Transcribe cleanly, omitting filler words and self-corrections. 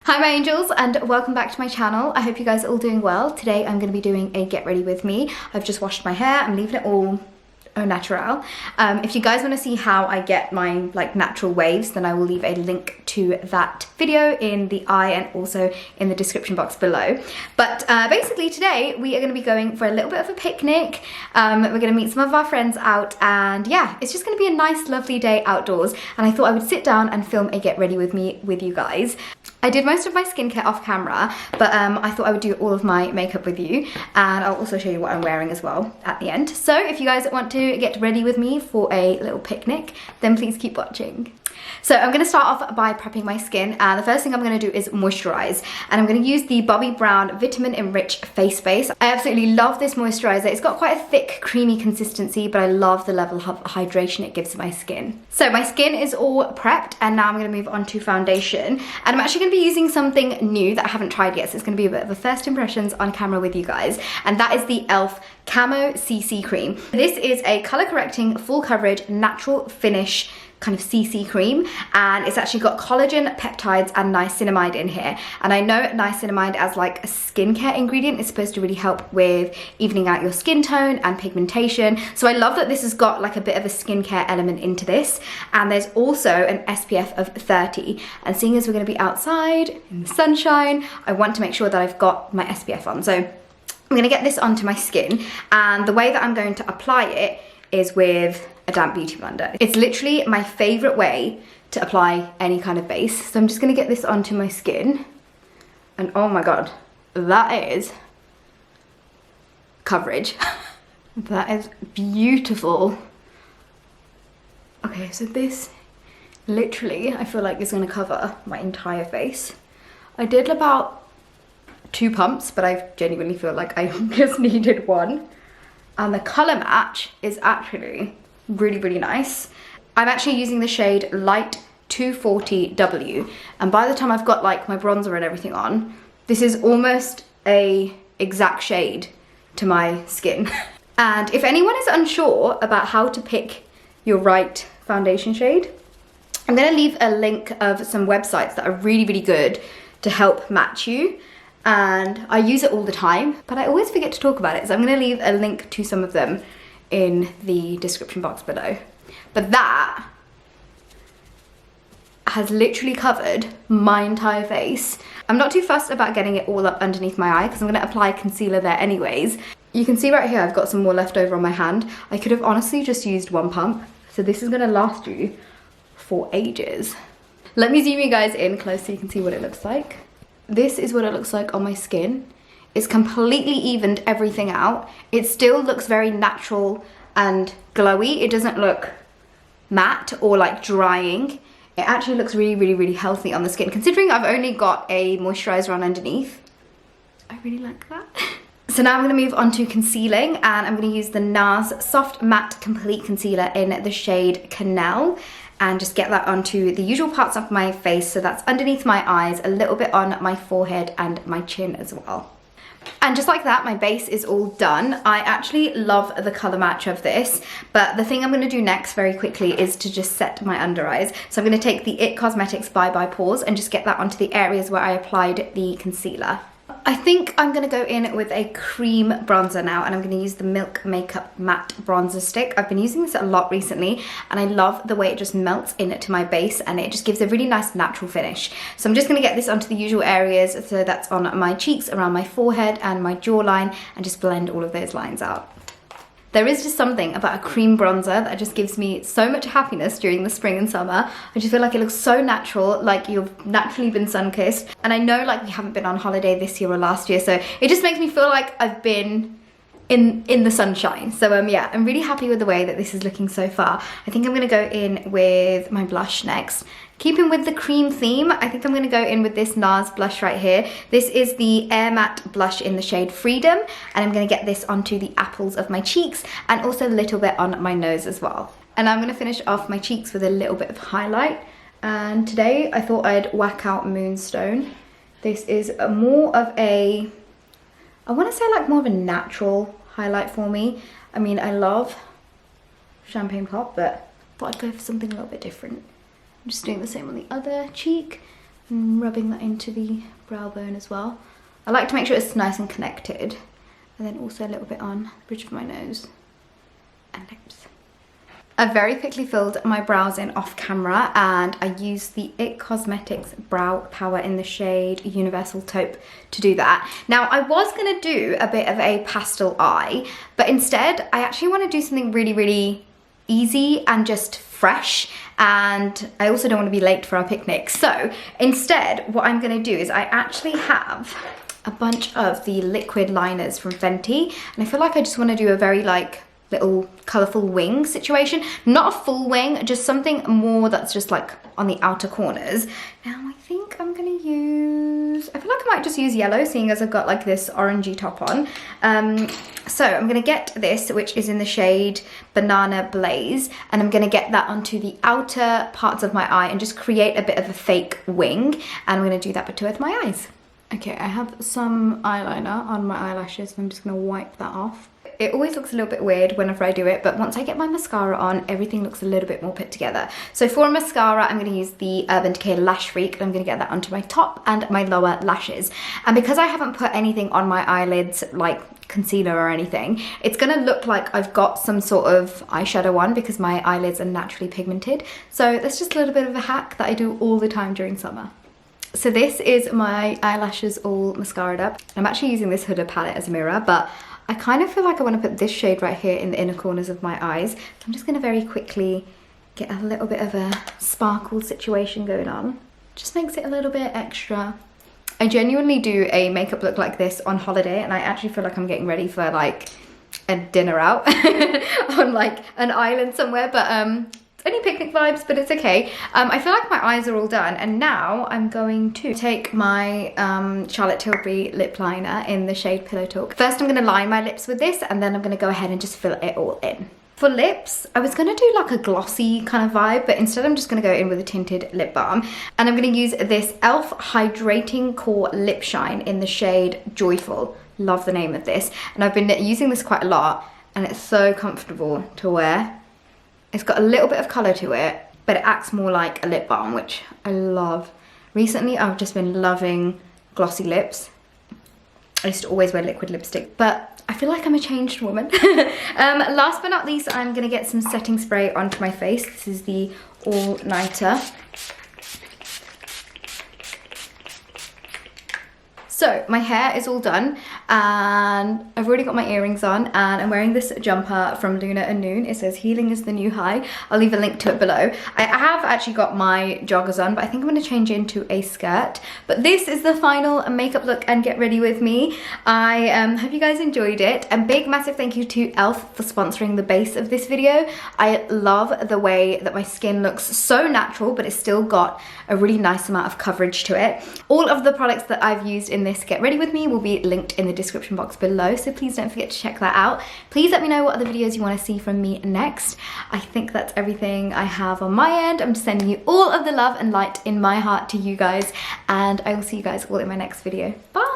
Hi my angels, and welcome back to my channel. I hope you guys are all doing well. Today I'm going to be doing a get ready with me. I've just washed my hair. I'm leaving it all au natural. If you guys want to see how I get my natural waves, then I will leave a link to that video in the eye and also in the description box below. But basically today we are going to be going for a little bit of a picnic. We're going to meet some of our friends out, and yeah, it's just going to be a nice lovely day outdoors, and I thought I would sit down and film a get ready with me with you guys. I did most of my skincare off camera, but I thought I would do all of my makeup with you, and I'll also show you what I'm wearing as well at the end. So if you guys want to get ready with me for a little picnic, then please keep watching. So I'm going to start off by prepping my skin, and the first thing I'm going to do is moisturize, and I'm going to use the Bobbi Brown Vitamin Enriched Face Base. I absolutely love this moisturizer. It's got quite a thick creamy consistency, but I love the level of hydration it gives to my skin. So my skin is all prepped, and now I'm going to move on to foundation, and I'm actually going to be using something new that I haven't tried yet, so it's going to be a bit of a first impressions on camera with you guys, and that is the e.l.f. Camo CC Cream. This is a color correcting full coverage natural finish kind of CC cream, and it's actually got collagen, peptides and niacinamide in here. And I know niacinamide as like a skincare ingredient is supposed to really help with evening out your skin tone and pigmentation, so I love that this has got like a bit of a skincare element into this. And there's also an SPF of 30, and seeing as we're going to be outside in the sunshine, I want to make sure that I've got my SPF on. So I'm going to get this onto my skin, and the way that I'm going to apply it is with a damp beauty blender. It's literally my favorite way to apply any kind of base. So I'm just gonna get this onto my skin, and oh my god, that is coverage. That is beautiful. Okay, so this literally, I feel like is gonna cover my entire face. I did about 2 pumps, but I genuinely feel like I just needed one. And the color match is actually really, really nice. I'm actually using the shade Light 240W, and by the time I've got like my bronzer and everything on, this is almost a exact shade to my skin. And if anyone is unsure about how to pick your right foundation shade, I'm gonna leave a link of some websites that are really, really good to help match you. And I use it all the time, but I always forget to talk about it, so I'm going to leave a link to some of them in the description box below. But that has literally covered my entire face. I'm not too fussed about getting it all up underneath my eye because I'm going to apply concealer there anyways. You can see right here I've got some more left over on my hand. I could have honestly just used 1 pump, so this is going to last you for ages. Let me zoom you guys in close so you can see what it looks like. This is what it looks like on my skin. It's completely evened everything out. It still looks very natural and glowy. It doesn't look matte or like drying. It actually looks really, really, really healthy on the skin. Considering I've only got a moisturizer on underneath, I really like that. So now I'm going to move on to concealing, and I'm going to use the NARS Soft Matte Complete Concealer in the shade Canal, and just get that onto the usual parts of my face. So that's underneath my eyes, a little bit on my forehead and my chin as well. And just like that, my base is all done. I actually love the color match of this, but the thing I'm going to do next very quickly is to just set my under eyes. So I'm going to take the IT Cosmetics Bye Bye Pores and just get that onto the areas where I applied the concealer. I think I'm going to go in with a cream bronzer now, and I'm going to use the Milk Makeup Matte Bronzer Stick. I've been using this a lot recently, and I love the way it just melts into my base, and it just gives a really nice natural finish. So I'm just going to get this onto the usual areas, so that's on my cheeks, around my forehead and my jawline, and just blend all of those lines out. There is just something about a cream bronzer that just gives me so much happiness during the spring and summer. I just feel like it looks so natural, like you've naturally been sun-kissed. And I know like we haven't been on holiday this year or last year, so it just makes me feel like I've been in the sunshine. So yeah, I'm really happy with the way that this is looking so far. I think I'm going to go in with my blush next. Keeping with the cream theme, I think I'm going to go in with this NARS blush right here. This is the Air Matte blush in the shade Freedom, and I'm going to get this onto the apples of my cheeks and also a little bit on my nose as well. And I'm going to finish off my cheeks with a little bit of highlight. And today I thought I'd whack out Moonstone. This is more of a, I want to say like more of a natural highlight for me. I mean, I love Champagne Pop, but I thought I'd go for something a little bit different. I'm just doing the same on the other cheek. and rubbing that into the brow bone as well. I like to make sure it's nice and connected, and then also a little bit on the bridge of my nose and lips. I very quickly filled my brows in off camera, and I used the IT Cosmetics Brow Power in the shade Universal Taupe to do that. Now, I was gonna do a bit of a pastel eye, but instead I actually want to do something really, really easy and just fresh, and I also don't want to be late for our picnic. So instead, what I'm gonna do is I actually have a bunch of the liquid liners from Fenty, and I feel like I just want to do a very like little colourful wing situation. Not a full wing, just something more that's just like on the outer corners. Now I think I'm gonna use, I feel like I might just use yellow, seeing as I've got like this orangey top on. So I'm gonna get this, which is in the shade Banana Blaze, and I'm gonna get that onto the outer parts of my eye and just create a bit of a fake wing. And I'm gonna do that with two of my eyes. Okay, I have some eyeliner on my eyelashes, and I'm just gonna wipe that off. It always looks a little bit weird whenever I do it, but once I get my mascara on, everything looks a little bit more put together. So for mascara, I'm going to use the Urban Decay Lash Freak, and I'm going to get that onto my top and my lower lashes. And because I haven't put anything on my eyelids, like concealer or anything, it's going to look like I've got some sort of eyeshadow on because my eyelids are naturally pigmented. So that's just a little bit of a hack that I do all the time during summer. So this is my eyelashes all mascaraed up. I'm actually using this Huda palette as a mirror, but I kind of feel like I want to put this shade right here in the inner corners of my eyes. So I'm just going to very quickly get a little bit of a sparkle situation going on. Just makes it a little bit extra. I genuinely do a makeup look like this on holiday, and I actually feel like I'm getting ready for like a dinner out on like an island somewhere, but it's only picnic vibes, but it's okay. I feel like my eyes are all done, and now I'm going to take my Charlotte Tilbury lip liner in the shade Pillow Talk. First, I'm going to line my lips with this, and then I'm going to go ahead and just fill it all in. For lips, I was going to do like a glossy kind of vibe, but instead I'm just going to go in with a tinted lip balm. And I'm going to use this e.l.f. Hydrating Core Lip Shine in the shade Joyful. Love the name of this. And I've been using this quite a lot, and it's so comfortable to wear. It's got a little bit of colour to it, but it acts more like a lip balm, which I love. Recently, I've just been loving glossy lips. I used to always wear liquid lipstick, but I feel like I'm a changed woman. Last but not least, I'm going to get some setting spray onto my face. This is the All Nighter. So my hair is all done, and I've already got my earrings on, and I'm wearing this jumper from Luna and Noon. It says healing is the new high. I'll leave a link to it below. I have actually got my joggers on, but I think I'm going to change it into a skirt. But this is the final makeup look and get ready with me. I hope you guys enjoyed it, and big massive thank you to e.l.f. for sponsoring the base of this video. I love the way that my skin looks so natural, but it's still got a really nice amount of coverage to it. All of the products that I've used in this get ready with me will be linked in the description box below, so please don't forget to check that out. Please let me know what other videos you want to see from me next. I think that's everything I have on my end. I'm just sending you all of the love and light in my heart to you guys, and I will see you guys all in my next video. Bye!